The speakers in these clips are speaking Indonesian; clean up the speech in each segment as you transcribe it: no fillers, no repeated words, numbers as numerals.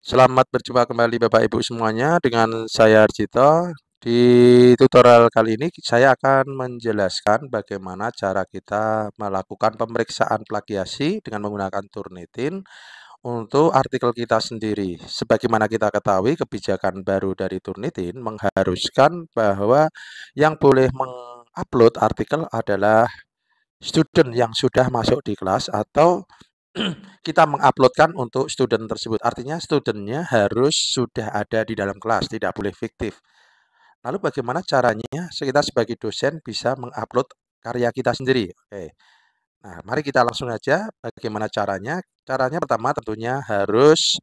Selamat berjumpa kembali Bapak Ibu semuanya dengan saya Arjito. Di tutorial kali ini saya akan menjelaskan bagaimana cara kita melakukan pemeriksaan plagiasi dengan menggunakan Turnitin untuk artikel kita sendiri. Sebagaimana kita ketahui, kebijakan baru dari Turnitin mengharuskan bahwa yang boleh mengupload artikel adalah student yang sudah masuk di kelas atau kita menguploadkan untuk student tersebut. Artinya studentnya harus sudah ada di dalam kelas, tidak boleh fiktif. Lalu bagaimana caranya kita sebagai dosen bisa mengupload karya kita sendiri? Oke. Nah, mari kita langsung aja bagaimana caranya. Caranya pertama tentunya harus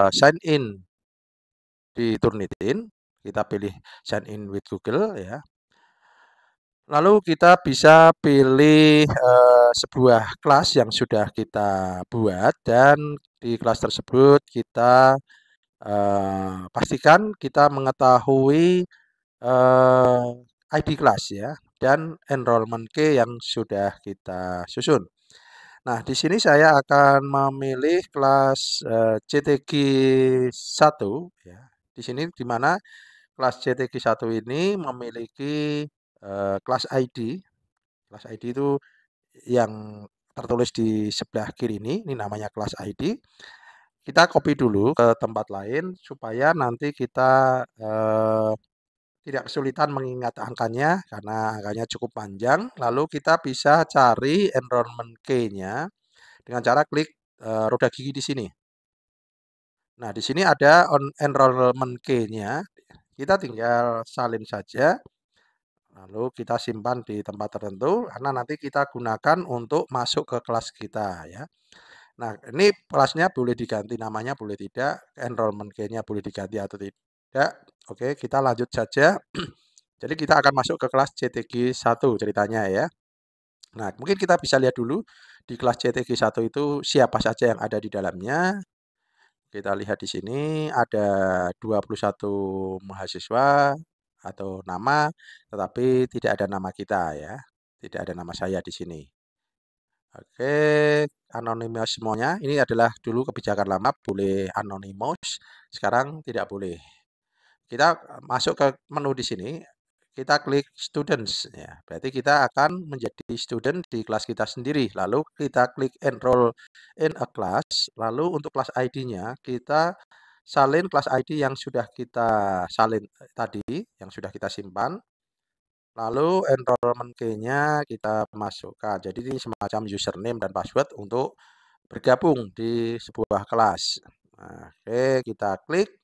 sign in di Turnitin. Kita pilih sign in with Google ya. Lalu kita bisa pilih sebuah kelas yang sudah kita buat dan di kelas tersebut kita pastikan kita mengetahui ID kelas ya dan enrollment key yang sudah kita susun. Nah, di sini saya akan memilih kelas CTG 1 ya. Di sini di mana kelas CTG 1 ini memiliki kelas ID. Kelas ID itu yang tertulis di sebelah kiri ini namanya kelas ID. Kita copy dulu ke tempat lain supaya nanti kita tidak kesulitan mengingat angkanya karena angkanya cukup panjang. Lalu kita bisa cari enrollment key-nya dengan cara klik roda gigi di sini. Nah, di sini ada enrollment key-nya. Kita tinggal salin saja. Lalu kita simpan di tempat tertentu karena nanti kita gunakan untuk masuk ke kelas kita ya. Nah, ini kelasnya boleh diganti namanya, boleh tidak, enrollment key-nya boleh diganti atau tidak. Oke, kita lanjut saja. Jadi kita akan masuk ke kelas CTG 1 ceritanya ya. Nah, mungkin kita bisa lihat dulu di kelas CTG 1 itu siapa saja yang ada di dalamnya. Kita lihat di sini ada 21 mahasiswa atau nama, tetapi tidak ada nama kita ya. Tidak ada nama saya di sini. Oke, anonymous semuanya. Ini adalah dulu kebijakan lama, boleh anonymous, sekarang tidak boleh. Kita masuk ke menu di sini, kita klik students ya. Berarti kita akan menjadi student di kelas kita sendiri. Lalu kita klik enroll in a class. Lalu untuk kelas ID-nya kita salin kelas ID yang sudah kita salin tadi, yang sudah kita simpan. Lalu enrollment key-nya kita masukkan. Jadi ini semacam username dan password untuk bergabung di sebuah kelas. Nah, oke, kita klik.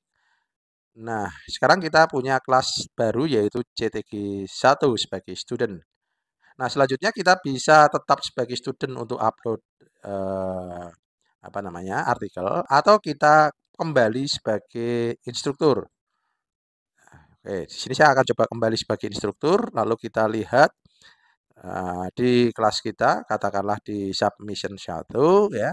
Nah, sekarang kita punya kelas baru yaitu CTG 1 sebagai student. Nah, selanjutnya kita bisa tetap sebagai student untuk upload eh, apa namanya artikel atau kita kembali sebagai instruktur. Oke, di sini saya akan coba kembali sebagai instruktur, lalu kita lihat di kelas kita, katakanlah di submission 1 ya.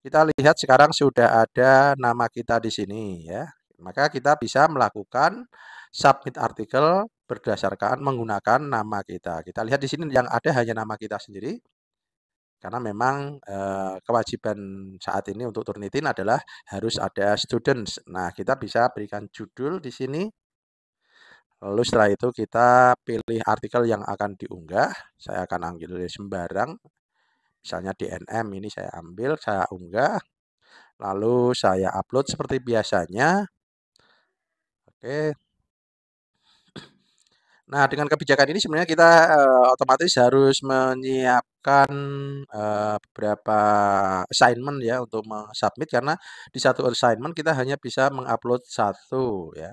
Kita lihat sekarang sudah ada nama kita di sini ya. Maka kita bisa melakukan submit artikel berdasarkan menggunakan nama kita. Kita lihat di sini yang ada hanya nama kita sendiri. Karena memang kewajiban saat ini untuk Turnitin adalah harus ada students. Nah, kita bisa berikan judul di sini. Lalu setelah itu kita pilih artikel yang akan diunggah. Saya akan ambil sembarang. Misalnya DNM ini saya ambil, saya unggah. Lalu saya upload seperti biasanya. Oke. Nah, dengan kebijakan ini sebenarnya kita otomatis harus menyiapkan beberapa assignment ya untuk submit karena di satu assignment kita hanya bisa mengupload satu ya.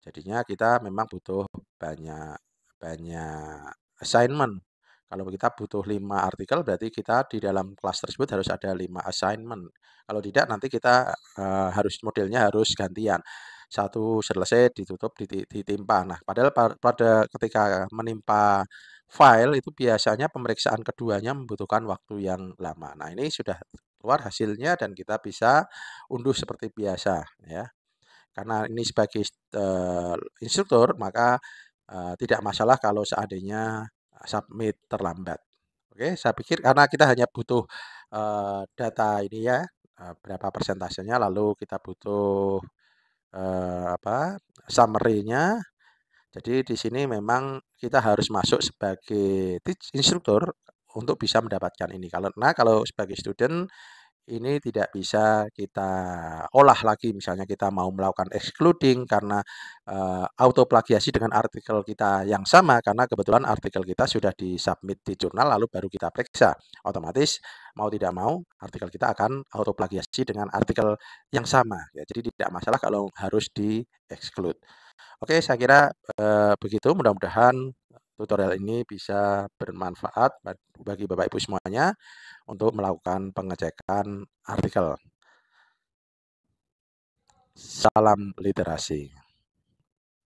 Jadinya kita memang butuh banyak banyak assignment. Kalau kita butuh 5 artikel berarti kita di dalam kelas tersebut harus ada 5 assignment. Kalau tidak nanti kita harus modelnya harus gantian. Satu selesai ditutup ditimpa. Nah, padahal pada ketika menimpa file itu biasanya pemeriksaan keduanya membutuhkan waktu yang lama. Nah, ini sudah keluar hasilnya dan kita bisa unduh seperti biasa ya. Karena ini sebagai instruktur maka tidak masalah kalau seandainya submit terlambat. Oke, saya pikir karena kita hanya butuh data ini ya, berapa persentasenya, lalu kita butuh, apa, summary-nya. Jadi di sini memang kita harus masuk sebagai instruktur untuk bisa mendapatkan ini. Kalau sebagai student ini tidak bisa kita olah lagi, misalnya kita mau melakukan excluding karena, auto plagiasi dengan artikel kita yang sama, karena kebetulan artikel kita sudah di-submit di jurnal lalu baru kita periksa. Otomatis mau tidak mau artikel kita akan auto plagiasi dengan artikel yang sama, ya. Jadi tidak masalah kalau harus di-exclude. Oke, saya kira, begitu. Mudah-mudahan tutorial ini bisa bermanfaat bagi Bapak Ibu semuanya untuk melakukan pengecekan artikel. Salam literasi.